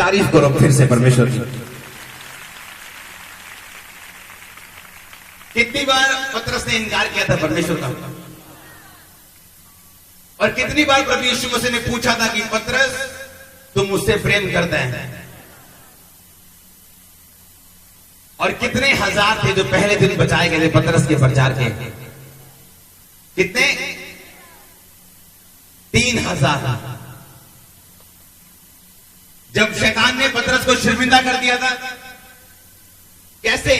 तारीफ करो फिर से परमेश्वर की। कितनी बार पतरस ने इनकार किया था परमेश्वर का, और कितनी बार प्रभु यीशु मसीह ने पूछा था कि पतरस तुम मुझसे प्रेम करता है, और कितने हजार थे जो पहले दिन बचाए गए थे पतरस के प्रचार के? कितने? 3000। जब शैतान ने पतरस को शर्मिंदा कर दिया था, कैसे?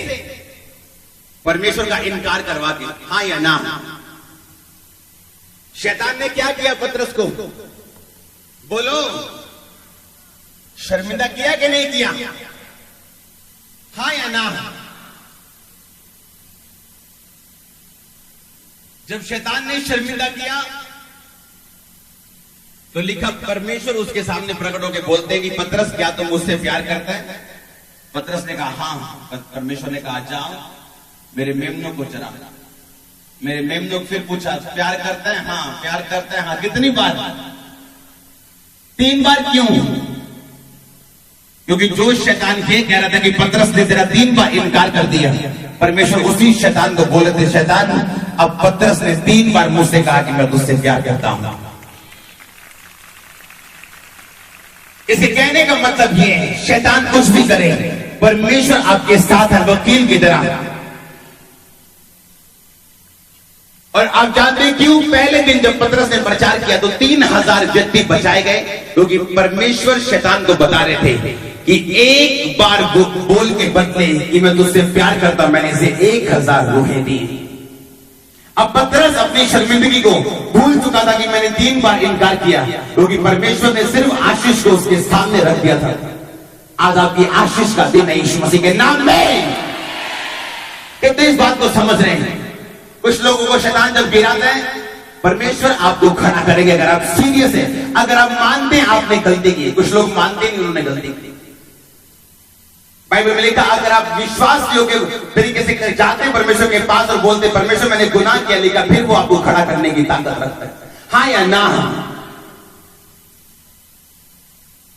परमेश्वर का इनकार करवा के, हाँ या ना। शैतान ने क्या किया पतरस को? बोलो, शर्मिंदा किया कि नहीं किया? हाँ या ना? जब शैतान ने शर्मिंदा किया तो लिखा, परमेश्वर उसके सामने प्रकट होकर बोलते हैं कि पतरस क्या तुम मुझसे प्यार करता है? पतरस ने कहा हाँ। परमेश्वर ने कहा जाओ मेरे मेमनों को चरा। मेरे मेमनों को फिर पूछा, प्यार करता है? हाँ। प्यार करता है? हाँ। कितनी बार? 3 बार। क्यों? क्योंकि जो शैतान ये कह रहा था कि पतरस ने तेरा 3 बार इनकार कर दिया, परमेश्वर उसी शैतान को बोले थे, शैतान अब पतरस ने 3 बार मुझसे कहा कि मैं तुझसे प्यार करता हूं। इसे कहने का मतलब ये है, शैतान कुछ भी करे, परमेश्वर आपके साथ है वकील की तरह। और आप जानते हैं क्यों? पहले दिन जब पतरस ने प्रचार किया तो 3000 व्यक्ति बचाए गए, क्योंकि परमेश्वर शैतान को बता रहे थे कि एक बार बोल के बदले कि मैं तुझसे प्यार करता, मैंने इसे 1000 रूहें दी। अब पतरस अपनी शर्मिंदगी को भूल चुका था कि मैंने 3 बार इनकार किया, क्योंकि परमेश्वर ने सिर्फ आशीष को उसके सामने रख दिया था। आज आपकी आशीष का दिन है यीशु मसीह के नाम में। कितने इस बात को समझ रहे हैं? कुछ लोगों को शैतान जब गिराता है, परमेश्वर आपको खड़ा करेंगे अगर आप सीरियस है, अगर आप मानते हैं आपने गलती की। कुछ लोग मानते नहीं उन्होंने गलती की। बाइबल में लिखा, अगर आप विश्वास योग्य तरीके से जाते हैं परमेश्वर के पास और बोलते परमेश्वर मैंने गुनाह किया, लिखा फिर वो आपको खड़ा करने की ताकत रखता है। हाँ या ना?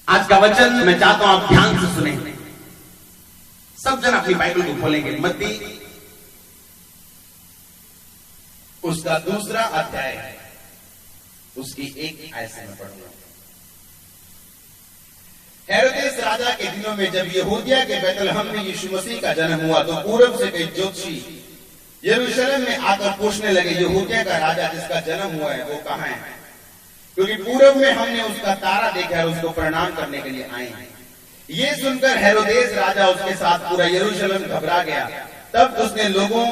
आज का वचन मैं चाहता हूं आप ध्यान से सुने। सब जन अपनी बाइबल को खोलेंगे। मत्ती उसका 2रा अध्याय है, उसकी 1 आयत से मैं पढ़ूंगा। हेरोदेस राजा के दिनों में जब यहूदिया के बैतलहम में यीशु मसीह का जन्म हुआ तो पूरब से कई ज्योतिषी यरूशलेम में आकर पूछने लगे, यहूदिया का राजा जिसका जन्म हुआ है वो कहाँ है? क्योंकि पूरब में हमने उसका तारा देखा है, उसको प्रणाम करने के लिए आए हैं। ये सुनकर हेरोदेस राजा उसके साथ पूरा यरूशलेम घबरा गया। तब उसने लोगों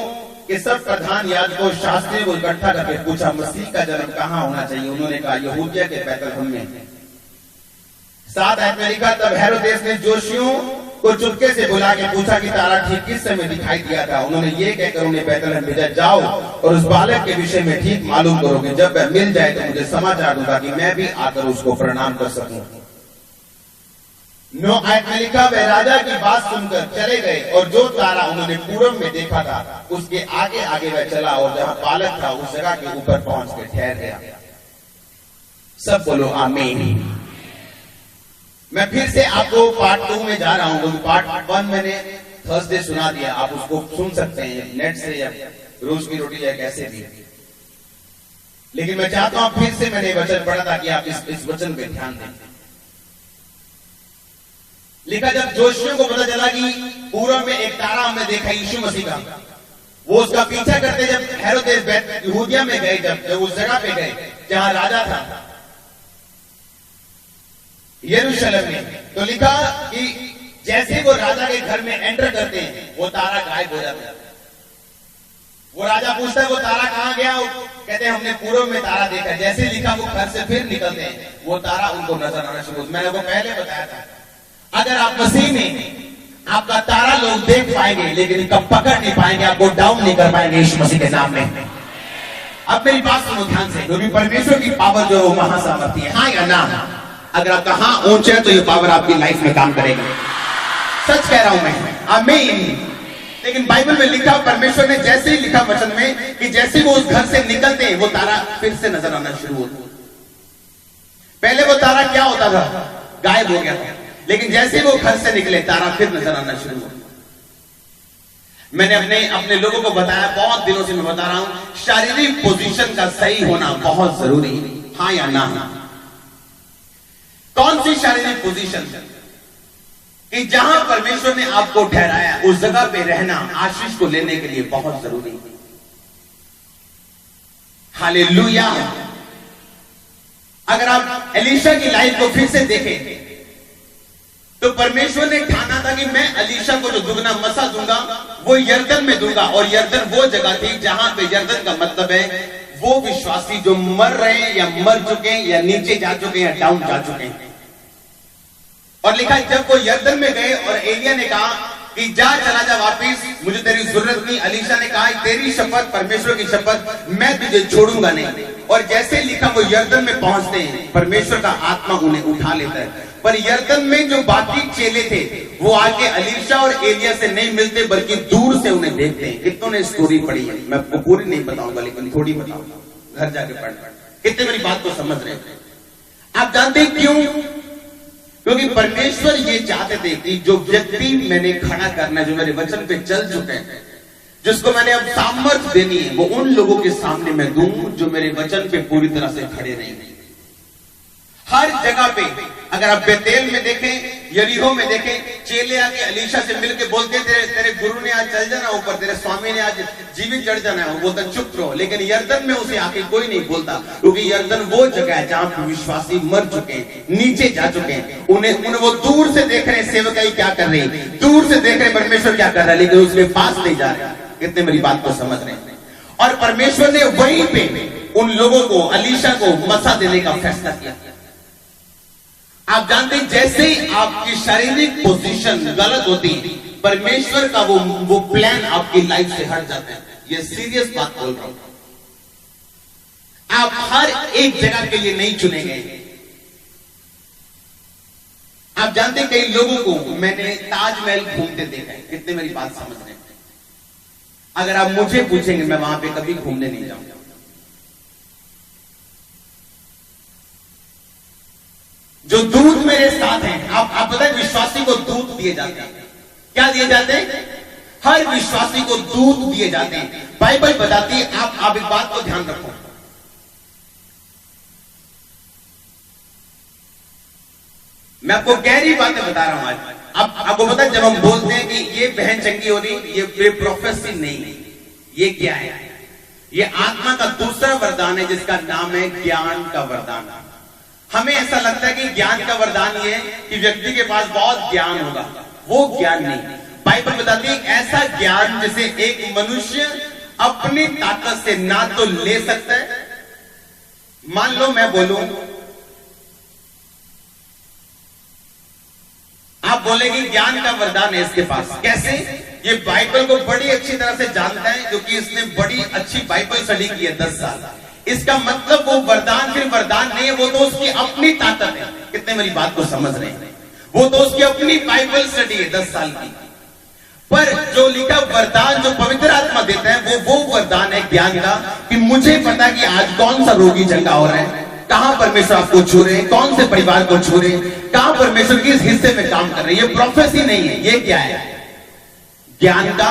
के सब प्रधान याजकों शास्त्रियों को इकट्ठा करके पूछा, मसीह का जन्म कहाँ होना चाहिए? उन्होंने कहा यहूदिया के बैतलहम में। 7 आयत में लिखा, तब हेरोदेस ने जोशियों को चुपके से बुला के पूछा कि तारा ठीक किस समय दिखाई दिया था? उन्होंने ये कहकर उन्हें बैतलहम भेजा, जाओ और उस बालक के विषय में ठीक मालूम करोगे, जब वह मिल जाए तो मुझे समाचार दूंगा कि मैं भी आकर उसको प्रणाम कर सकूं। 9 आयत में लिखा, वह राजा की बात सुनकर चले गए और जो तारा उन्होंने पूरब में देखा था उसके आगे आगे वह चला और जहां बालक था उस जगह के ऊपर पहुंच कर ठहर गया। सब बोलो आमीन। मैं फिर से आपको पार्ट 2 में जा रहा हूं, क्योंकि पार्ट 1 मैंने थर्सडे सुना दिया, आप उसको सुन सकते हैं नेट से या रोज की रोटी या कैसे भी। लेकिन मैं चाहता हूं फिर से मैंने वचन पढ़ा ताकि आप इस वचन पे ध्यान दें। लिखा, जब जोशियों को पता चला कि पूरब में एक तारा हमने देखा यीशु मसीह का, वो उसका पीछा करते जब हेरोदेस यहूदिया में गए, जब उस जगह पे गए जहां राजा था यरूशलेम में, तो लिखा कि जैसे वो राजा के घर में एंटर करते हैं वो तारा गायब हो जाता है। वो राजा पूछता है वो तारा कहां गया? कहते हैं हमने पूर्व में तारा देखा। जैसे लिखा वो घर से फिर निकलते हैं, वो तारा उनको नजर आना शुरू। मैंने वो पहले बताया था, अगर आप मसीह में आपका तारा लोग देख पाएंगे लेकिन कब पकड़ नहीं पाएंगे, आपको डाउन नहीं कर पाएंगे यीशु मसीह के नाम में। अब मेरी बात सुनो ध्यान से, क्योंकि परमेश्वर की पावर जो है वो महासामर्थी है। हाँ या ना? अगर आप कहां ऊंचे हैं तो ये पावर आपकी लाइफ में काम करेगी। सच कह रहा हूं मैं, आमीन। लेकिन बाइबल में लिखा, परमेश्वर ने जैसे ही लिखा वचन में कि जैसे वो उस घर से निकलते हैं वो तारा फिर से नजर आना शुरू होता। पहले वो तारा क्या होता था? गायब हो गया था। लेकिन जैसे वो घर से निकले तारा फिर नजर आना शुरू हुआ। मैंने अपने लोगों को बताया, बहुत दिनों से मैं बता रहा हूं, शारीरिक पोजीशन का सही होना बहुत जरूरी, हाँ या ना। कौन सी शारीरिक पोजीशन? कि जहां परमेश्वर ने आपको ठहराया उस जगह पे रहना आशीष को लेने के लिए बहुत जरूरी है। हालेलुया। अगर आप एलीशा की लाइफ को फिर से देखें तो परमेश्वर ने ठाना था कि मैं एलीशा को जो दुगना मसा दूंगा वो यरदन में दूंगा, और यरदन वो जगह थी जहां पे, यरदन का मतलब है वो विश्वासी जो मर रहे हैं या मर चुके हैं या नीचे जा चुके हैं या डाउन जा चुके हैं। और लिखा है जब वो यरदन में गए और एलिया ने कहा कि जा, चला जा वापिस, मुझे तेरी जरूरत नहीं। एलीशा ने कहा तेरी शपथ, परमेश्वर की शपथ, मैं तुझे छोड़ूंगा नहीं। और जैसे लिखा वो यरदन में पहुंचते हैं, परमेश्वर का आत्मा उन्हें उठा लेता है। पर यरदन में जो बाकी चेले थे वो आके एलीशा और एलिया से नहीं मिलते, बल्कि दूर से उन्हें देखते हैं। कितनों ने स्टोरी पढ़ी है, मैं आपको पूरी नहीं बताऊंगा लेकिन थोड़ी बताऊंगा, घर जाके पढ़। कितने मेरी बात को समझ रहे हैं? आप जानते हैं क्यों? क्योंकि परमेश्वर ये चाहते थे कि जो व्यक्ति मैंने खड़ा करना है, जो मेरे वचन पे चल चुके हैं, जिसको मैंने अब सामर्थ्य देनी है, वो उन लोगों के सामने मैं दूं जो मेरे वचन पे पूरी तरह से खड़े नहीं। हर जगह पे अगर आप बेतेल में देखें, यरीहो में देखें, चेले आके एलीशा से मिलके बोलते तेरे गुरु ने आज चल जाना ऊपर, तेरे स्वामी ने आज जीवित चढ़ जाना है, वो बोलता चुप रहो। लेकिन यरदन में उसे आके कोई नहीं बोलता, क्योंकि यरदन वो जगह है जहां पर विश्वासी मर चुके हैं, नीचे जा चुके हैं। उन्हें वो दूर से देख रहे हैं सेवकाई क्या कर रही है, दूर से देख रहे परमेश्वर क्या कर रहा है, लेकिन उसके पास नहीं जा रहे। कितने मेरी बात को समझ रहे हैं? और परमेश्वर ने वहीं पे उन लोगों को, एलीशा को मसा देने का फैसला किया। आप जानते हैं जैसे ही आपकी शारीरिक पोजीशन गलत होती, परमेश्वर का वो प्लान आपकी लाइफ से हट जाता है। ये सीरियस बात बोल रहा हूं। आप हर एक जगह के लिए नहीं चुने गए। आप जानते हैं कई लोगों को मैंने ताजमहल घूमते देखा है। कितने मेरी बात समझ रहे हैं? अगर आप मुझे पूछेंगे मैं वहां पे कभी घूमने नहीं जाऊंगा। जो दूत मेरे साथ हैं, आप पता है विश्वासी को दूत दिए जाते हैं। क्या दिए जाते हैं? हर विश्वासी को दूत दिए जाते हैं। बाइबल बताती है, आप एक बात को ध्यान रखो। मैं आपको गहरी बातें बता रहा हूं आज। आपको पता है जब हम बोलते हैं कि ये बहन चंगी हो रही, ये प्रोफेसी नहीं है। ये क्या है? ये आत्मा का दूसरा वरदान है जिसका नाम है ज्ञान का वरदान। हमें ऐसा लगता है कि ज्ञान का वरदान ये है कि व्यक्ति के पास बहुत ज्ञान होगा। वो ज्ञान नहीं। बाइबल बताती है ऐसा ज्ञान जिसे एक मनुष्य अपनी ताकत से ना तो ले सकता है। मान लो मैं बोलूं, आप बोलेंगे ज्ञान का वरदान है इसके पास। कैसे? ये बाइबल को बड़ी अच्छी तरह से जानता है क्योंकि इसने बड़ी अच्छी बाइबल स्टडी की है 10 साल। इसका मतलब वो वरदान फिर वरदान नहीं है, वो तो उसकी अपनी ताकत है। कितने मेरी बात को समझ रहे हैं? वो तो उसकी अपनी बाइबल स्टडी है 10 साल की। पर जो लिखा वरदान जो पवित्र आत्मा देता है वो वरदान है ज्ञान का, कि मुझे पता कि आज कौन सा रोगी चंगा हो रहा है, कहां परमेश्वर आपको छू रहे हैं, कौन से परिवार को छू रहे हैं, कहां परमेश्वर किस हिस्से में काम कर रहे हैं। ये प्रोफेसी नहीं है, ये क्या है? ज्ञान का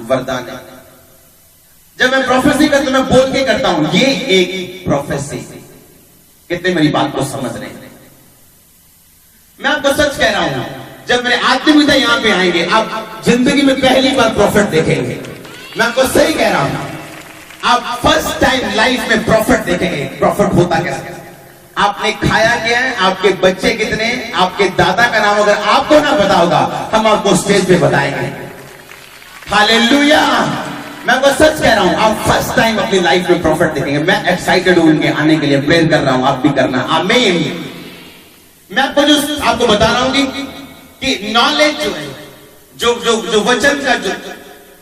वरदान है। जब मैं प्रोफेसी करता हूं, मैं बोल के करता हूं, ये एक प्रोफेसी। कितने मेरी बात को समझ रहे हैं? मैं आपको सच कह रहा हूं, जब मेरे आत्मिक पिता यहां पे आएंगे, आप जिंदगी में पहली बार प्रॉफिट देखेंगे। मैं आपको सही कह रहा हूं, आप फर्स्ट टाइम लाइफ में प्रॉफिट देखेंगे। प्रॉफिट होता कैसे? आपने खाया क्या है, आपके बच्चे कितने, आपके दादा का नाम अगर आपको ना पता होगा, हम आपको स्टेज पे बताएंगे। हालेलुया। मैं आपको सच कह रहा हूं, आप फर्स्ट टाइम अपनी लाइफ में प्रॉफिट देखेंगे। मैं एक्साइटेड हूं उनके आने के लिए, प्रेयर कर रहा हूं, आप भी करना। आमीन। मैं आपको बता रहा हूं कि नॉलेज जो है,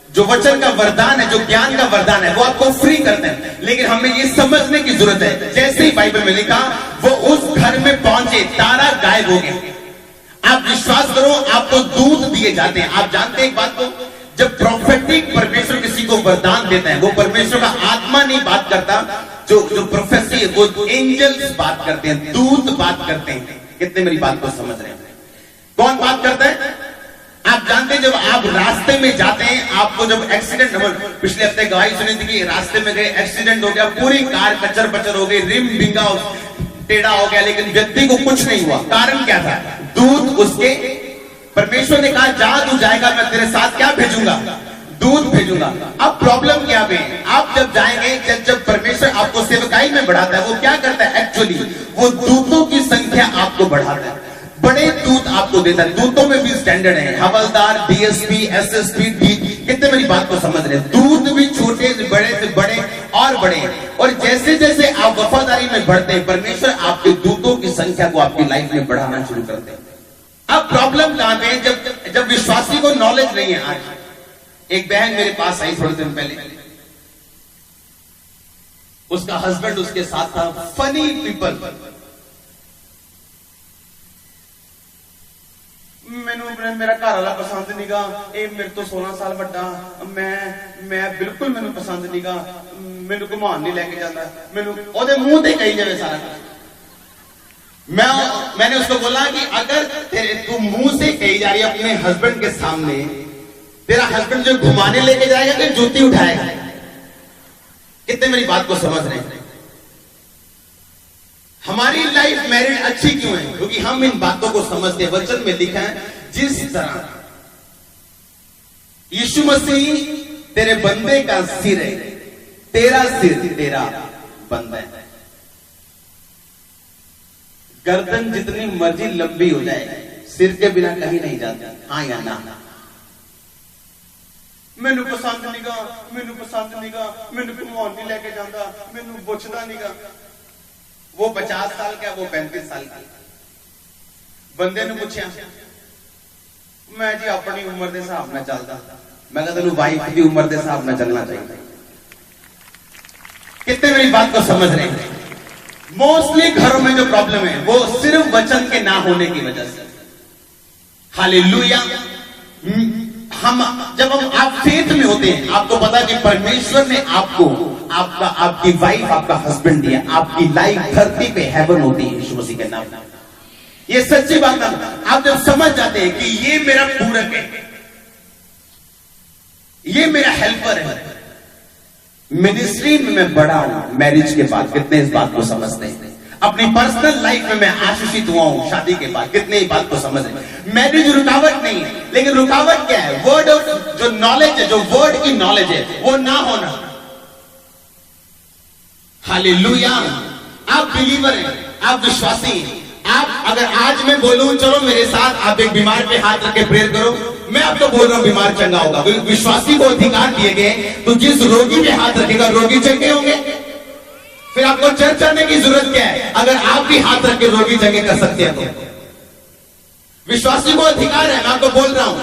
जो वचन का वरदान है, जो ज्ञान का वरदान है, वो आपको फ्री करते हैं। लेकिन हमें ये समझने की जरूरत है, जैसे ही बाइबल में लिखा वो उस घर में पहुंचे, तारा गायब हो गया। आप विश्वास करो, आपको दूत दिए जाते हैं। आप जानते हैं एक बात को, जब प्रोफेटिक परमेश्वर किसी को वरदान देता है, वो परमेश्वर का आत्मा नहीं बात करता। जो प्रोफेसी है वो एंजल्स बात करते हैं, दूत बात करते हैं। कितने मेरी बात को समझ रहे हैं? कौन बात करता है? आप जानते हैं जब आप रास्ते में जाते हैं, आपको जब एक्सीडेंट, पिछले हफ्ते गवाही सुनी थी कि रास्ते में गए, एक्सीडेंट हो गया, पूरी कार कचर पचर हो गई, रिम बिंगा टेढ़ा हो गया, लेकिन व्यक्ति को कुछ नहीं हुआ। कारण क्या था? दूत उसके, परमेश्वर ने कहा जा तू जाएगा, मैं तेरे साथ क्या भेजूंगा? दूत भेजूंगा। अब प्रॉब्लम क्या है? आप जब जाएंगे, जब परमेश्वर आपको सेवकाई में बढ़ाता है, वो क्या करता है? एक्चुअली वो दूतों की संख्या आपको बढ़ाता है, बड़े दूत आपको देता है। दूतों में भी स्टैंडर्ड है, हवलदार, डीएसपी, एसएसपी, डी। कितने मेरी बात को समझ रहे हैं? दूत भी छोटे से बड़े और बड़े। और जैसे जैसे आप वफादारी में बढ़ते हैं, परमेश्वर आपके दूतों की संख्या को आपकी लाइफ में बढ़ाना शुरू करते हैं। अब प्रॉब्लम कहां पे है? जब विश्वासी को नॉलेज नहीं है। आज एक बहन मेरे पास आई थोड़े दिन पहले, उसका हस्बैंड उसके साथ था। Funny people. मेरा घर वाला पसंद नहीं गा, मेरे तो 16 साल बड़ा, मैं बिल्कुल मैनू पसंद नहीं गा, मैनू घुमान नहीं लेके जाता, मैनू ओदे मुंह ते कही जावे सारा। मैंने उसको बोला कि अगर तू मुंह से कही जा रही है अपने हस्बैंड के सामने, तेरा हस्बैंड जो घुमाने लेके जाएगा कि जूती उठाएगा? कितने मेरी बात को समझ रहे हैं? हमारी लाइफ मैरिड अच्छी क्यों है? क्योंकि हम इन बातों को समझते हैं। वचन में लिखा है, जिस तरह यीशु मसीह तेरे बंदे का सिर है, तेरा सिर तेरा बंदा है। गर्दन जितनी मर्जी लंबी हो जाए, सिर के बिना कहीं नहीं जाता। हाँ या ना? मैनू पसंद नहीं गा, मैनू पसंद नहीं गा, मैनू घुमाउण नहीं लेके जाता, मैनू पुछदा नहीं गा। वो 50 साल का, वो 35 साल का। बंदे ने पूछा, मैं जी अपनी उम्र के हिसाब में चलता। मैं कहता तेन वाइफ की उम्र के हिसाब में चलना चाहिए। कितने मेरी बात को समझ रहे हैं? मोस्टली घरों में जो प्रॉब्लम है वो सिर्फ वचन के ना होने की वजह से। हालेलुया। जब आप फेथ में होते हैं, आपको पता है कि परमेश्वर ने आपको आपकी वाइफ, आपका हस्बैंड दिया। आपकी लाइफ धरती पे हेवन होती है यीशु मसीह के नाम। ये सच्ची बात है। आप जब समझ जाते हैं कि ये मेरा पूरक है, ये मेरा हेल्पर है, मिनिस्ट्री में मैं बड़ा हूं मैरिज के बाद। कितने इस बात को समझते हैं? अपनी पर्सनल लाइफ में मैं आशीषित हुआ हूं शादी के बाद। कितने इस बात को समझ रहे हैं? मैरिज रुकावट नहीं है, लेकिन रुकावट क्या है? वर्ड ऑफ जो नॉलेज है, जो वर्ड की नॉलेज है, वो ना होना। हालेलुया। आप बिलीवर हैं, आप विश्वासी हैं। आप अगर आज मैं बोलूं चलो मेरे साथ आप एक बीमार पे हाथ रख के प्रेयर करो, मैं आपको बोल रहा हूं बीमार चंगा होगा। विश्वासी को अधिकार दिए गए, तो जिस रोगी पे हाथ रखेगा रोगी चंगे होंगे। फिर आपको चर्च आने की जरूरत क्या है? अगर आप भी हाथ रख के रोगी चंगे कर सकते हैं तो विश्वासी को अधिकार है। मैं आपको बोल रहा हूं,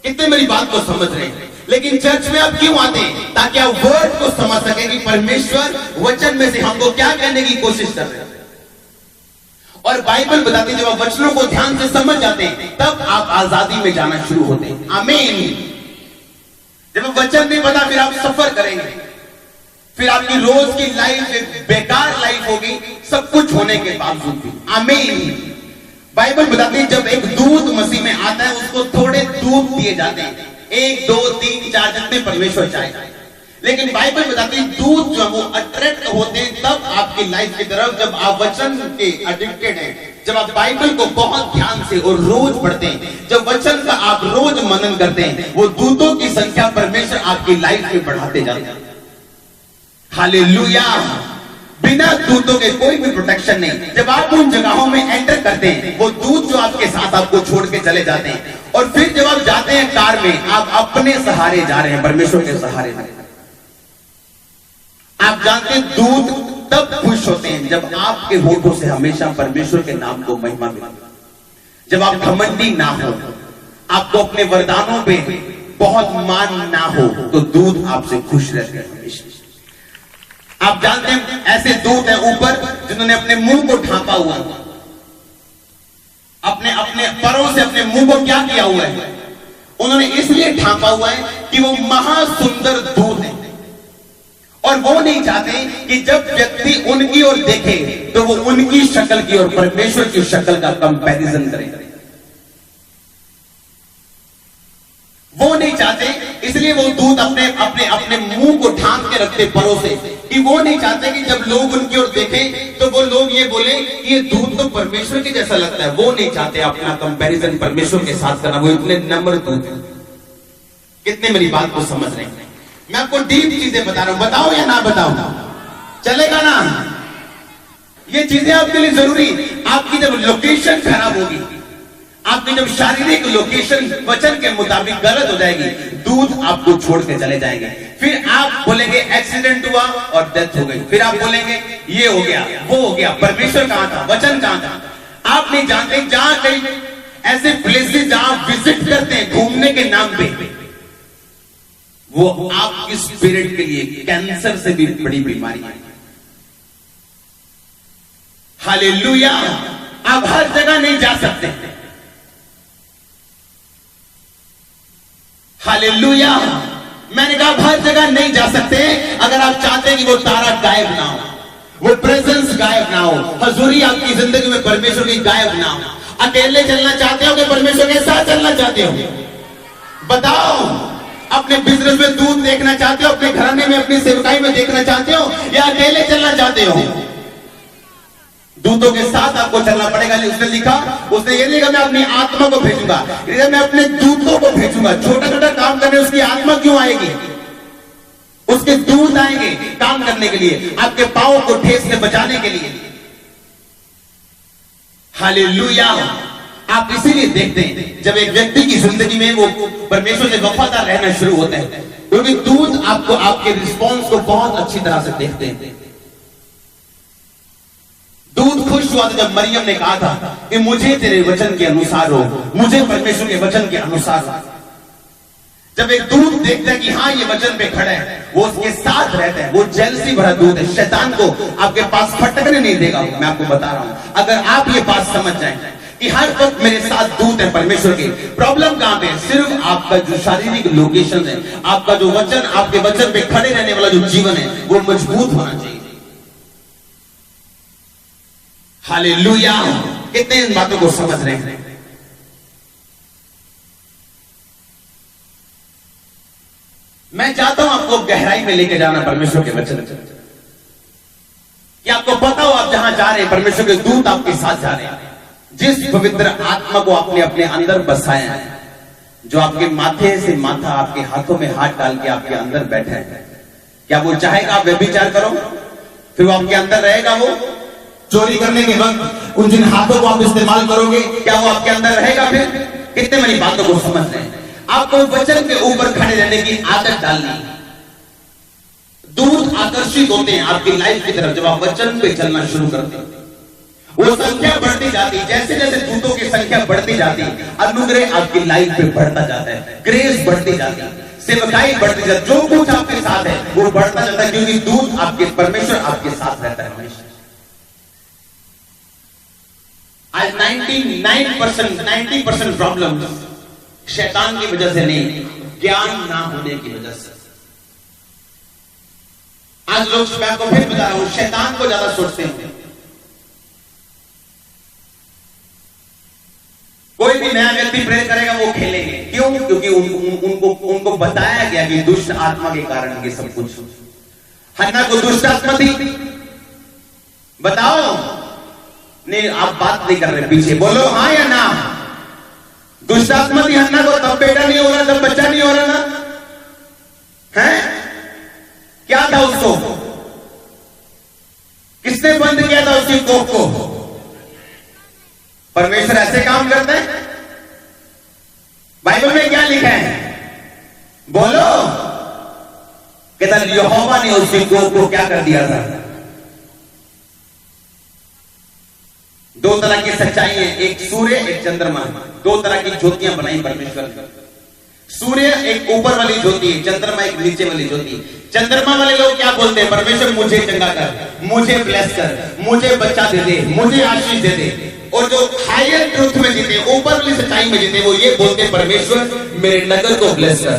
कितने मेरी बात को समझ रहे हैं? लेकिन चर्च में आप क्यों आते हैं? ताकि आप वर्ड को समझ सके कि परमेश्वर वचन में से हमको क्या कहने की कोशिश कर रहे हैं। और बाइबल बताती है, जब आप वचनों को ध्यान से समझ जाते हैं, तब आप आजादी में जाना शुरू होते हैं। आमीन। जब वचन नहीं पता, फिर आप सफर करेंगे, फिर आपकी रोज की लाइफ एक बेकार लाइफ होगी, सब कुछ होने के बावजूद भी। आमीन। बाइबल बताती है, जब एक दूत मसीह में आता है, उसको थोड़े दूत दिए जाते हैं, 1 2 3 4 जितने परमेश्वर चाहे। लेकिन बाइबल बताती है, दूत जो है वो अट्रैक्ट होते हैं तब आपकी लाइफ की तरफ, जब आप वचन के एडिक्टेड हैं, जब आप बाइबल को बहुत ध्यान से और रोज पढ़ते हैं, जब वचन का आप रोज मनन करते हैं, वो दूतों की संख्या परमेश्वर आपकी लाइफ में बढ़ाते जाते हैं। हालेलुया। बिना दूतों के कोई भी प्रोटेक्शन नहीं। जब आप उन जगहों में एंटर करते हैं, वो दूत जो आपके साथ आपको छोड़ के चले जाते हैं, और फिर जब आप जाते हैं कार में, आप अपने सहारे जा रहे हैं, परमेश्वर के सहारे नहीं। आप जानते हैं दूत तब खुश होते हैं जब आपके होठों से हमेशा परमेश्वर के नाम को महिमा मिले। जब आप घमंडी ना हो, आपको अपने वरदानों पे बहुत मान ना हो, तो दूत आपसे खुश रहते हैं हमेशा। आप जानते हैं ऐसे दूत हैं ऊपर जिन्होंने अपने मुंह को ढांपा हुआ है, अपने परों से अपने मुंह को क्या किया हुआ है? उन्होंने इसलिए ढांपा हुआ है कि वो महासुंदर दूत है, और वो नहीं चाहते कि जब व्यक्ति उनकी ओर देखे तो वो उनकी शक्ल की और परमेश्वर की शक्ल का कंपैरिजन करे। दूत अपने अपने अपने मुंह को ढांक के रखते परों से, कि वो नहीं चाहते कि जब लोग उनकी ओर देखें तो वो लोग ये बोले कि ये दूत तो परमेश्वर के जैसा लगता है। वो नहीं चाहते अपना कंपैरिजन परमेश्वर के साथ करना, वो इतने नम्र दूत हैं। कितने मेरी बात को समझ रहे हैं? मैं आपको डीप चीजें बता रहा हूं, बताओ या ना बताओ? चलेगा ना? ये चीजें आपके लिए जरूरी। आपकी जब लोकेशन खराब होगी, आपकी जब शारीरिक लोकेशन वचन के मुताबिक गलत हो जाएगी, दूध आपको छोड़ के चले जाएंगे। फिर आप बोलेंगे एक्सीडेंट हुआ और डेथ हो गई, फिर आप बोलेंगे ये हो गया वो हो गया, परमेश्वर कहां था, वचन कहां था? आप नहीं जानते जहां कहीं ऐसे प्लेसेस जहां विजिट करते हैं घूमने के नाम पे, वो आपकी स्पिरिट के लिए कैंसर से भी बड़ी बीमारी है। हालेलुया। आप हर जगह नहीं जा सकते। हालेलुया। मैंने कहा हर जगह नहीं जा सकते। अगर आप चाहते हैं कि वो तारा गायब ना हो, वो प्रेजेंस गायब ना हो, हजूरी आपकी जिंदगी में परमेश्वर की गायब ना हो, अकेले चलना चाहते हो कि परमेश्वर के साथ चलना चाहते हो? बताओ। अपने बिजनेस में दूध देखना चाहते हो, अपने घराने में अपनी सेवकाई में देखना चाहते हो, या अकेले चलना चाहते हो? दूतों के साथ आपको चलना पड़ेगा। उसने लिखा, उसने ये लिखा मैं अपनी आत्मा को भेजूंगा, मैं अपने दूतों को भेजूंगा। छोटा छोटा काम करने उसकी आत्मा क्यों आएगी? उसके दूत आएंगे काम करने के लिए, आपके पांव को ठेस से बचाने के लिए। हालेलुया। आप इसीलिए देखते हैं जब एक व्यक्ति की जिंदगी में वो परमेश्वर से वफादार रहना शुरू होते हैं, क्योंकि दूत आपको आपके रिस्पॉन्स को बहुत अच्छी तरह से देखते हैं। दूत खुश हुआ था जब मरियम ने कहा था कि मुझे तेरे वचन के अनुसार हो, मुझे परमेश्वर के वचन के अनुसार हो। जब एक दूत देखता है कि हाँ ये वचन पे खड़ा है, वो उसके साथ रहता है, वो जेलसी भरा दूत है। शैतान को आपके पास फटकने नहीं देगा। मैं आपको बता रहा हूं, अगर आप ये बात समझ जाएं कि हर वक्त मेरे साथ दूत है परमेश्वर के। प्रॉब्लम कहां पे है? सिर्फ आपका जो शारीरिक लोकेशन है, आपका जो वचन, आपके वचन पे खड़े रहने वाला जो जीवन है, वो मजबूत होना चाहिए। हालेलुया। कितने इन बातों को समझ रहे हैं? मैं चाहता हूं आपको गहराई में लेके जाना परमेश्वर के वचन, कि आपको पता हो आप जहां जा रहे हैं परमेश्वर के दूत आपके साथ जा रहे हैं। जिस पवित्र आत्मा को आपने अपने अंदर बसाया है, जो आपके माथे से माथा, आपके हाथों में हाथ डाल के आपके अंदर बैठा है, क्या वो चाहेगा आप व्यभिचार करो? फिर वो आपके अंदर रहेगा? वो चोरी करने के वक्त उन जिन हाथों को आप इस्तेमाल करोगे, क्या वो आपके अंदर रहेगा? फिर कितने मेरी बातों को समझ रहे हैं? आपको वचन के ऊपर खड़े रहने की आदत डालनी। दूत आकर्षित होते हैं आपकी लाइफ की तरफ जब आप वचन पे चलना शुरू करते हैं। वो संख्या बढ़ती जाती, जैसे जैसे दूतों की संख्या बढ़ती जाती, अनुग्रह आपकी लाइफ पे बढ़ता जाता है, ग्रेस बढ़ती जाती है, सेवकाई बढ़ती जाती, जो कुछ आपके साथ है वो बढ़ता जाता है, क्योंकि दूत आपके, परमेश्वर आपके साथ रहता है हमेशा। आज 90% प्रॉब्लम शैतान की वजह से नहीं, ज्ञान ना होने की वजह से। आज लोग, मैं आपको फिर बता रहा हूं, शैतान को ज्यादा सोचते हैं। कोई भी नया व्यक्ति प्रेयर करेगा वो खेलेंगे, क्यों? क्योंकि उनको बताया गया कि दुष्ट आत्मा के कारण ये सब कुछ। हन्ना को दुष्ट आत्मा थी, बताओ? नहीं, आप बात नहीं कर रहे, पीछे बोलो हाँ या ना। दुष्ट आत्मा थी हन्ना को, तब बेटा नहीं हो रहा, तब बच्चा नहीं हो रहा ना, है? क्या था उसको? किसने बंद किया था उसकी कोख को? परमेश्वर ऐसे काम करता है? बाइबल में क्या लिखा है? बोलो। कहता यहोवा ने उसकी कोख को क्या कर दिया था? दो तरह की सच्चाई है, एक सूर्य एक चंद्रमा। दो तरह की ज्योतियां बनाई परमेश्वर ने। सूर्य एक ऊपर वाली ज्योति है, चंद्रमा एक नीचे वाली ज्योति। चंद्रमा वाले लोग क्या बोलते हैं? परमेश्वर मुझे चंगा कर, मुझे ब्लेस कर, मुझे बच्चा दे दे, मुझे आशीष दे दे। और जो हायर ट्रूथ में जीते, ऊपर वाली सच्चाई में जीते, वो ये बोलते हैं परमेश्वर मेरे नगर को ब्लेस कर,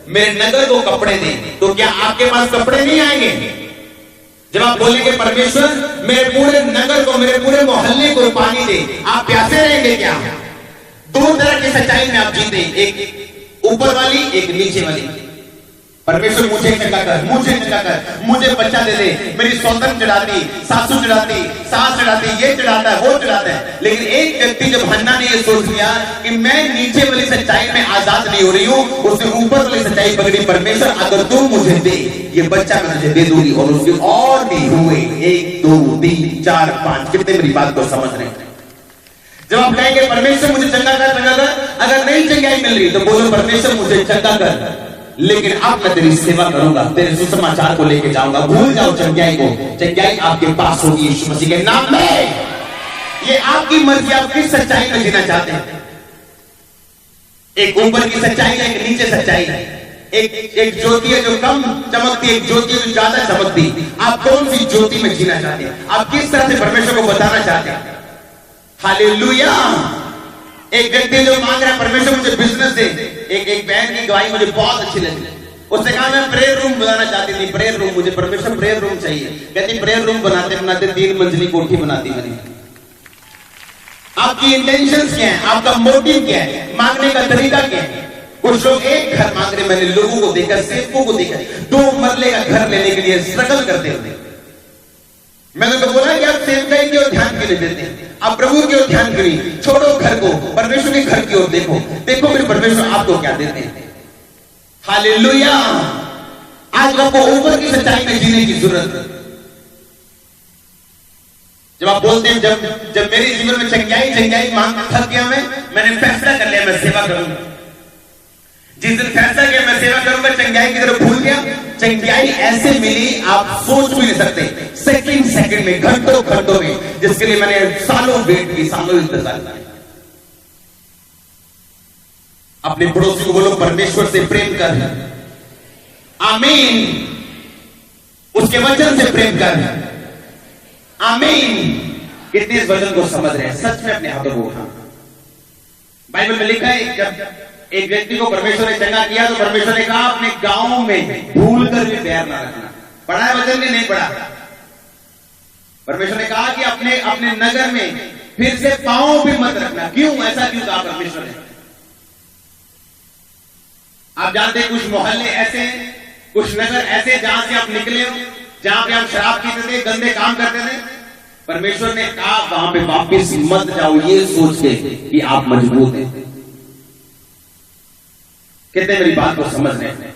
मेरे नगर को कपड़े दे। तो क्या आपके पास कपड़े नहीं आएंगे जब आप बोलेंगे परमेश्वर मेरे पूरे नगर को, मेरे पूरे मोहल्ले को पानी दे? आप प्यासे रहेंगे क्या? दो तरह की सच्चाई में आप जीते, एक ऊपर वाली एक नीचे वाली। परमेश्वर मुझे चंगा कर, मुझे चंगा कर, मुझे बच्चा दे दे। मेरी सौतन चढ़ाती, सासू चढ़ाती, सास चढ़ाती, ये चढ़ाता है, वो चढ़ाता है। लेकिन एक व्यक्ति जब हन्ना ने ये सोच लिया कि मैं नीचे वाली सच्चाई में आजाद नहीं हो रही हूँ, उसने ऊपर वाली सच्चाई पकड़ी, परमेश्वर अगर तू मुझे दे ये बच्चा मैं तुझे दे दूंगी। और उसके और भी हुए 1 2 3 4 5। कितने मेरी बात को समझ रहे हैं? जब आप कहेंगे परमेश्वर मुझे चंगा कर, चंगा कर, अगर नहीं चंगाई मिल रही तो बोलो परमेश्वर मुझे चंगा कर, लेकिन अब मैं तेरी सेवा करूंगा, तेरे सुसमाचार को लेके जाऊंगा। भूल जाओ चंगाई को, चंगाई आपके पास होगी यीशु मसीह के नाम में। ये आपकी मर्जी, आप किस सच्चाई में जीना चाहते हैं? एक ऊपर की सच्चाई है, एक नीचे सच्चाई है। एक ज्योति है जो कम चमकती, एक ज्योति है जो ज्यादा चमकती। आप कौन सी ज्योति में जीना चाहते हैं? आप किस तरह से परमेश्वर को बताना चाहते हैं? हालेलुया। एक व्यक्ति जो मांग रहा है परमेश्वर मुझे बिजनेस दे। एक बहन की गवाही मुझे बहुत अच्छी लगी। उसने कहा मैं प्रेयर रूम बनाना चाहती थी, प्रेयर रूम, मुझे परमेश्वर प्रेयर रूम चाहिए। कहती प्रेयर रूम बनाते बनाते 3 मंजिली कोठी बनाती मैंने। आपकी इंटेंशंस क्या है? आपका मोटिव क्या है? मांगने का तरीका क्या है? कुछ लोग एक घर मांग रहे, मैंने लोगों को देखा, सेवकों को देखा 2 मरले का घर लेने के लिए स्ट्रगल करते हुए। मैंने तो बोला कि आप सेवकाई की ओर ध्यान क्यों नहीं देते हैं? आप प्रभु की ओर ध्यान क्यों नहीं? छोड़ो घर को, परमेश्वर के घर की ओर देखो। देखो मेरे परमेश्वर आपको क्या देते हैं। हालेलुया। आज आपको ऊपर की सच्चाई में जीने की जरूरत है। जब आप बोलते हैं जब मेरे जीवन में चंगाई मांग थक गया, मैंने फैसला कर लिया मैं सेवा करूंगा। जिस दिन फैसला किया मैं सेवा करूंगा, चंगाई की तरफ भूल गया। चंगाई ऐसे मिली आप सोच भी नहीं सकते, सेकंड में, घंटों में, जिसके लिए मैंने सालों वेट की, सालों इंतजार किया। अपने पड़ोसी को बोलो परमेश्वर से प्रेम कर, आमीन। उसके वचन से प्रेम कर, आमीन। कितने इस वचन को समझ रहे हैं? सच में अपने हाथों को उठा। बाइबल में लिखा है जब एक व्यक्ति को परमेश्वर ने चंगा किया तो परमेश्वर ने कहा अपने गांव में भूल कर भी पैर ना रखना। पढ़ा है वचन ने? नहीं पढ़ा। परमेश्वर ने कहा कि अपने नगर में फिर से पांव भी मत रखना। क्यों? ऐसा क्यों कहा परमेश्वर ने? आप जानते हैं कुछ मोहल्ले ऐसे हैं, कुछ नगर ऐसे जहां से आप निकले हो, जहां पे आप शराब पीते थे, गंदे काम करते थे। परमेश्वर ने कहा वहां पे वापिस मत जाओ, ये सोच के कि आप मजबूत हैं। कितने मेरी बात को समझ रहे हैं?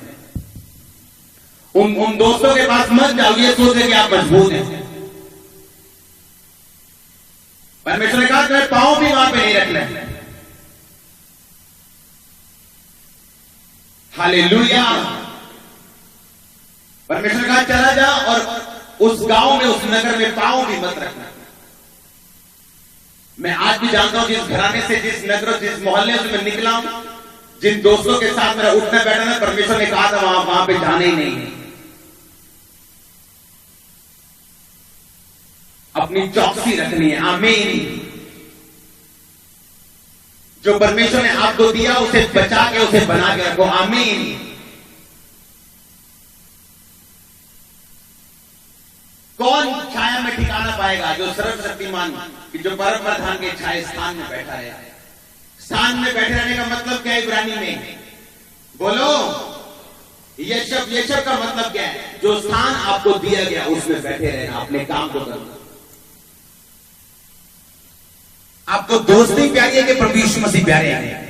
उन दोस्तों के पास मत जाओ, ये सोच के कि आप मजबूत हैं। परमेश्वर ने कहा तुम्हें पांव भी वहां पे नहीं रखना है। हालेलुया। परमेश्वर ने कहा चला जा और उस गांव में, उस नगर में पांव भी मत रखना। मैं आज भी जानता हूं जिस घराने से, जिस नगर, जिस मोहल्ले से मैं निकला हूं, जिन दोस्तों के साथ मेरा उठना बैठना, परमेश्वर ने कहा था वहां पे जाना ही नहीं है। अपनी चौकसी रखनी है, आमीन। जो परमेश्वर ने आपको दिया उसे बचा के, उसे बना के रखो, आमीन। कौन छाया में ठिकाना पाएगा? जो सर्वशक्तिमान, जो परम प्रधान के छाया स्थान में बैठा है। स्थान में बैठे रहने का मतलब क्या है इब्रानी में? बोलो। यशब का मतलब क्या है? जो स्थान आपको दिया गया उसमें बैठे रहना, अपने काम को करना। आपको दोस्ती प्यारी है कि प्रभु यीशु मसीह प्यारे हैं?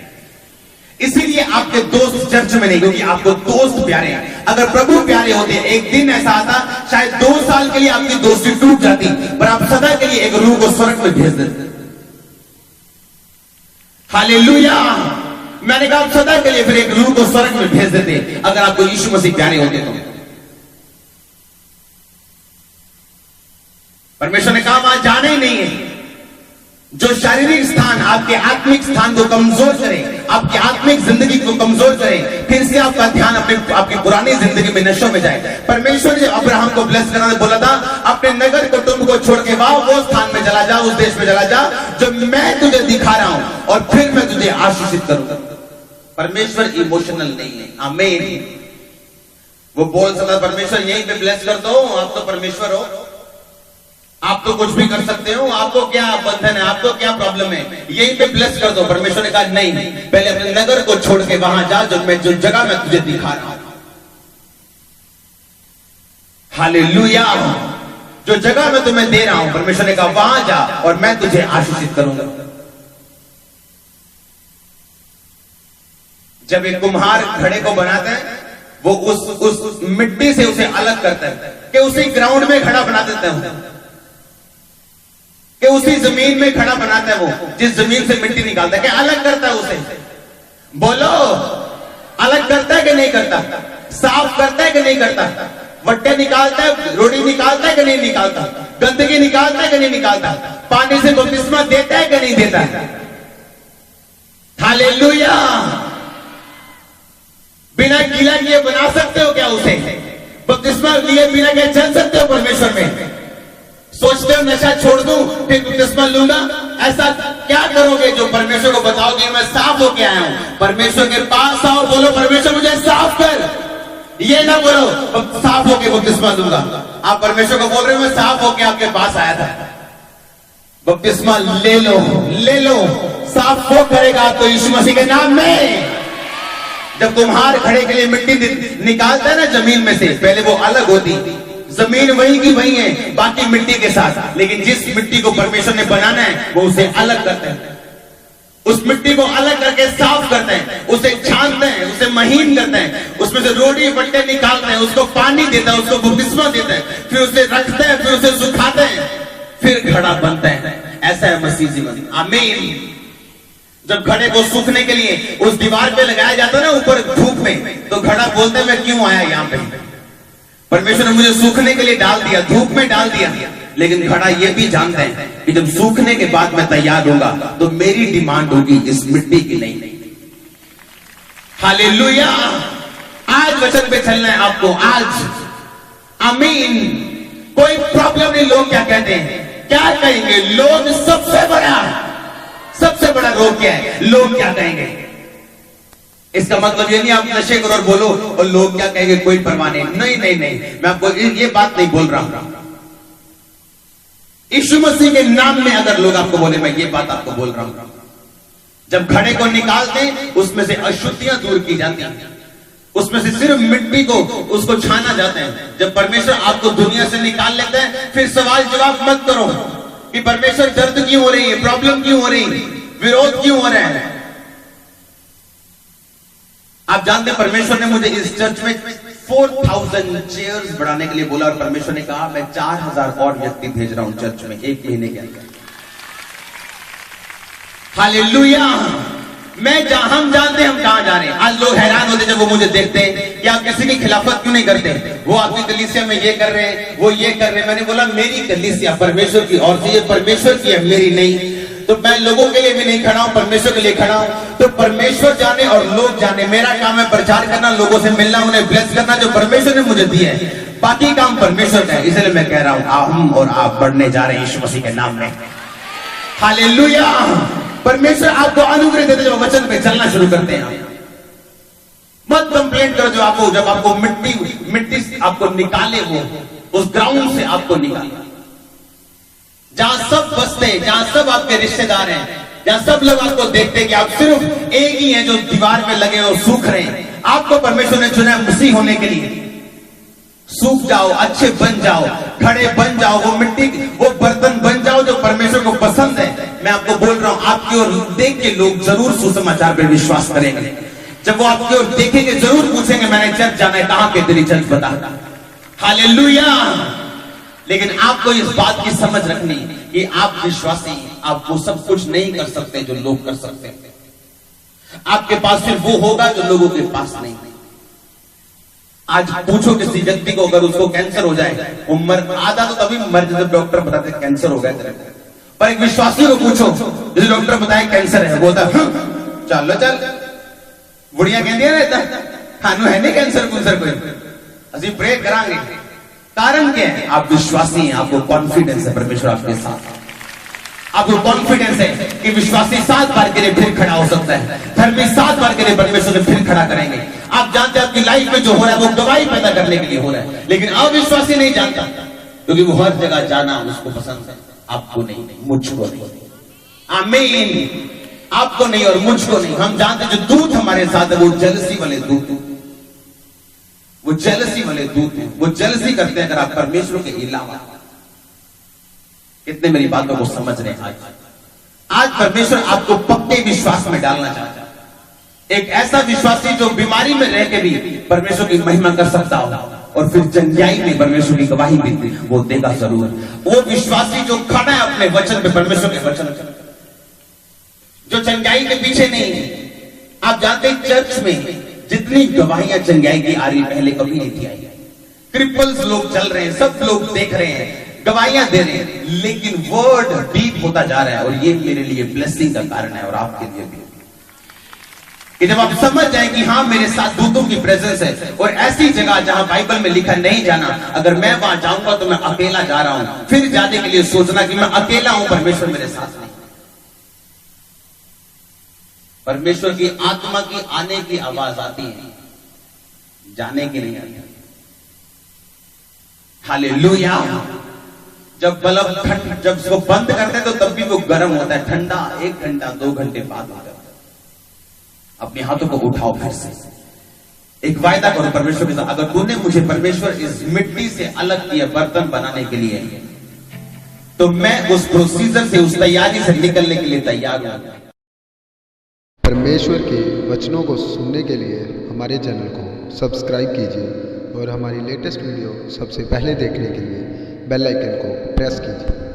इसीलिए आपके दोस्त चर्च में नहीं, क्योंकि आपको दोस्त प्यारे हैं। अगर प्रभु प्यारे होते, एक दिन ऐसा आता शायद 2 साल के लिए आपकी दोस्ती टूट जाती, पर आप सदा के लिए एक रूह को स्वर्ग में भेज देते। हालेलुया। मैंने कहा आप सदा के लिए फिर एक रूह को स्वर्ग में भेज देते अगर आपको यीशु मसीह प्यारे होते तो। परमेश्वर ने कहा वहां जाना ही नहीं है। जो शारीरिक स्थान आपके आत्मिक स्थान को कमजोर करे, आपकी आत्मिक जिंदगी को कमजोर करे, फिर से आपका ध्यान आपकी पुरानी जिंदगी में नशों में जाए। परमेश्वर ने अब्राहम को ब्लेस करना बोला था, अपने नगर कुटुंब को छोड़ के वो स्थान में चला जा, उस देश में चला जा जो मैं तुझे दिखा रहा हूं, और फिर मैं तुझे आशीषित करूंगा। परमेश्वर इमोशनल नहीं है, आमीन। वो बोल सकता परमेश्वर यहीं पे ब्लेस कर दो, आप तो परमेश्वर हो, आप तो कुछ भी कर सकते हो, आपको क्या बंधन है, आपको क्या प्रॉब्लम है, यहीं पे ब्लेस कर दो। परमेश्वर ने कहा नहीं, पहले अपने नगर को छोड़ के वहां जा जो जगह मैं तुझे दिखा रहा हूं। हालेलुया। जो जगह मैं तुम्हें दे रहा हूं, परमेश्वर ने कहा वहां जा और मैं तुझे आशीषित करूंगा। जब एक कुम्हार घड़े को बनाता है, वो उस मिट्टी से उसे अलग करता है कि उसी ग्राउंड में घड़ा बना देता है, कि उसी जमीन में घड़ा बनाता है, वो जिस जमीन से मिट्टी निकालता है, कि अलग करता है उसे। बोलो, अलग करता है कि नहीं करता? साफ करता है कि नहीं करता? वट्टे निकालता है, रोटी निकालता है कि नहीं निकालता? गंदगी निकालता है कि नहीं निकालता? पानी से बपतिस्मा देता है कि नहीं देता? हालेलुया। बिना गीला किए बना सकते हो क्या उसे? बपतिस्मा लिए बिना क्या चल सकते हो परमेश्वर में? सोचते हो नशा छोड़ दूं फिर बपतिस्मा लूंगा? ऐसा क्या करोगे जो परमेश्वर को बताओगे मैं साफ होके आया हूं? परमेश्वर के पास आओ, बोलो परमेश्वर मुझे साफ कर। ये ना बोलो साफ होके बपतिस्मा दूंगा। आप परमेश्वर को बोल रहे हो मैं साफ होके आपके पास आया था। बपतिस्मा ले लो, ले लो। साफ वो करेगा तो यीशु मसीह के नाम में। जब कुम्हार घड़े के लिए मिट्टी निकालता है ना जमीन में से, पहले वो अलग होती, जमीन वही की वही है बाकी मिट्टी के साथ, लेकिन जिस मिट्टी को परमेश्वर ने बनाना है वो उसे अलग करते हैं। उस मिट्टी को अलग करके साफ करते हैं, उसे छानते हैं, उसे महीन करते हैं, उसमें से रोटी बट्टे निकालते हैं, उसको पानी देता है, उसको बपतिस्मा देता है, फिर उसे रखते हैं, फिर उसे सुखाते हैं, फिर घड़ा बनता है। ऐसा है मसीह जीवन। आमीन। जब घड़े को सूखने के लिए उस दीवार पे लगाया जाता है ना ऊपर धूप में, तो घड़ा बोलता है मैं क्यों आया यहाँ पे? परमेश्वर ने मुझे सूखने के लिए डाल दिया, धूप में डाल दिया। लेकिन घड़ा ये भी जानता है कि जब सूखने के बाद मैं तैयार होगा तो मेरी डिमांड होगी इस मिट्टी की नहीं। हालेलुया। आज वचन पे चलना है आपको, आज। आमीन। कोई प्रॉब्लम नहीं। लोग क्या कहते हैं, क्या कहेंगे लोग? सबसे बड़ा रोग क्या है? लोग क्या कहेंगे? इसका मतलब ये नहीं आप नशे करो और बोलो और लोग क्या कहेंगे कोई परवाह नहीं। नहीं नहीं नहीं, मैं आपको ये बात नहीं बोल रहा हूं। यीशु मसीह के नाम में अगर लोग आपको बोले, मैं ये बात आपको बोल रहा हूं। जब घड़े को निकालते उसमें से अशुद्धियां दूर की जाती हैं, उसमें से सिर्फ मिट्टी को उसको छाना जाता है। जब परमेश्वर आपको दुनिया से निकाल लेता है, फिर सवाल जवाब मत करो कि परमेश्वर दर्द क्यों हो रही है, प्रॉब्लम क्यों हो रही है, विरोध क्यों हो रहा है। आप जानते हैं परमेश्वर ने मुझे इस चर्च में 4000 चेयर्स बढ़ाने के लिए बोला, और परमेश्वर ने कहा मैं 4000 और व्यक्ति भेज रहा हूं चर्च में 1 महीने के अंदर। हालेलुया। हम जानते हैं हम कहां जा रहे हैं। आज लोग हैरान होते जब वो मुझे देखते हैं कि आप किसी की खिलाफत क्यों नहीं करते, वो आपकी कलीसिया में ये कर रहे हैं, वो ये कर रहे हैं। मैंने बोला मेरी कलीसिया परमेश्वर की और ये परमेश्वर की है, मेरी नहीं। तो मैं लोगों के लिए भी नहीं खड़ा हूं, परमेश्वर के लिए खड़ा हूं। तो परमेश्वर जाने और लोग जाने, मेरा काम है प्रचार करना, लोगों से मिलना, उन्हें ब्लेस करना जो परमेश्वर ने मुझे दिया है। बाकी काम परमेश्वर का है। इसलिए मैं कह रहा हूं हम और आप बढ़ने जा रहे हैं यीशु मसीह के नाम में। हालेलुया। परमेश्वर आपको अनुग्रह देते जब वचन पे चलना शुरू करते हैं। मत कंप्लेंट करो जब आपको मिट्टी आपको निकाले, वो उस ग्राउंड से आपको निकाले जहां सब बसते, जहां सब आपके रिश्तेदार हैं, जहां सब लोग आपको देखते हैं कि आप सिर्फ एक ही हैं जो दीवार में लगे और सूख रहे हैं। आपको परमेश्वर ने चुना है मसीह होने के लिए। सूख जाओ, अच्छे बन जाओ, खड़े बन जाओ, वो मिट्टी वो बर्तन बन जाओ जो परमेश्वर को पसंद है। मैं आपको बोल रहा हूं आपकी ओर देख के लोग जरूर सुसमाचार पर विश्वास करेंगे। जब वो आपकी ओर देखेंगे जरूर पूछेंगे मैंने चर्च जाना है, कहां के तेरी चर्च बता। हालेलुया। लेकिन आपको इस बात की समझ रखनी कि आप विश्वासी, आप वो सब कुछ नहीं कर सकते जो लोग कर सकते हैं। आपके पास सिर्फ वो होगा जो लोगों के पास नहीं। आज पूछो किसी व्यक्ति को अगर उसको कैंसर हो जाए, उम्र आधा तो तभी मर जाए जब डॉक्टर बताते कैंसर हो गया तेरे को। पर एक विश्वासी को पूछो, जैसे डॉक्टर बताए कैंसर है, बोलता चलो चल बुढ़िया कहती रहता खानू है नहीं कैंसर कोई असि प्रे करांगे। कारण क्या है? आप विश्वासी हैं, आपको कॉन्फिडेंस है परमेश्वर आपके साथ। आपको कॉन्फिडेंस है कि विश्वासी 7 बार के लिए फिर खड़ा हो सकता है, धर्मी 7 बार के लिए परमेश्वर से फिर खड़ा करेंगे। आप जानते हैं आपकी लाइफ में जो हो रहा है वो गवाही पैदा करने के लिए हो रहा है, लेकिन अविश्वासी नहीं जानता क्योंकि वो हर जगह जाना उसको पसंद है, आपको नहीं, मुझको नहीं। आमीन। आपको नहीं और मुझको नहीं। हम जानते जो दूत हमारे साथ है वो जेलसी वाले दूत, वो जेलसी वाले दूत हैं, वो जेलसी करते हैं अगर आप परमेश्वर के अलावा। कितने मेरी बातों को समझ रहे हैं? आज परमेश्वर आपको पक्के विश्वास में डालना चाहता है। एक ऐसा विश्वासी जो बीमारी में रह के भी परमेश्वर की महिमा कर सकता हो और फिर जंगियाई में परमेश्वर की गवाही भी वो देगा जरूर। वो विश्वासी जो खड़ा है अपने वचन पे, परमेश्वर के वचन, जो चंगाई के पीछे नहीं है। आप जानते हैं चर्च में जितनी गवाहियां चंगाई की आ रही, पहले कभी नहीं थी आई। क्रिपल्स लोग चल रहे हैं, सब लोग देख रहे हैं, गवाहियां दे रहे हैं, लेकिन वर्ड डीप होता जा रहा है। और ये मेरे लिए ब्लेसिंग का कारण है और आपके लिए भी, कि जब आप समझ जाए कि हाँ मेरे साथ दूतों की प्रेजेंस है। और ऐसी जगह जहां बाइबल में लिखा नहीं जाना, अगर मैं वहां जाऊंगा तो मैं अकेला जा रहा हूं, फिर जाने के लिए सोचना कि मैं अकेला हूं, परमेश्वर मेरे साथ नहीं। परमेश्वर की आत्मा की आने की आवाज आती है, जाने की नहीं आती। हालेलुया। जब बल्ब जब उसको बंद करते हैं तो तब भी वो गर्म होता है, ठंडा 1 घंटा 2 घंटे बाद होता है। अपने हाथों को उठाओ, फिर से एक वायदा करो परमेश्वर के साथ, अगर तूने मुझे परमेश्वर इस मिट्टी से अलग किया बर्तन बनाने के लिए, तो मैं उस प्रोसीजर से, उस तैयारी से निकलने के लिए तैयार हूं। परमेश्वर के वचनों को सुनने के लिए हमारे चैनल को सब्सक्राइब कीजिए और हमारी लेटेस्ट वीडियो सबसे पहले देखने के लिए बेल आइकन को प्रेस कीजिए।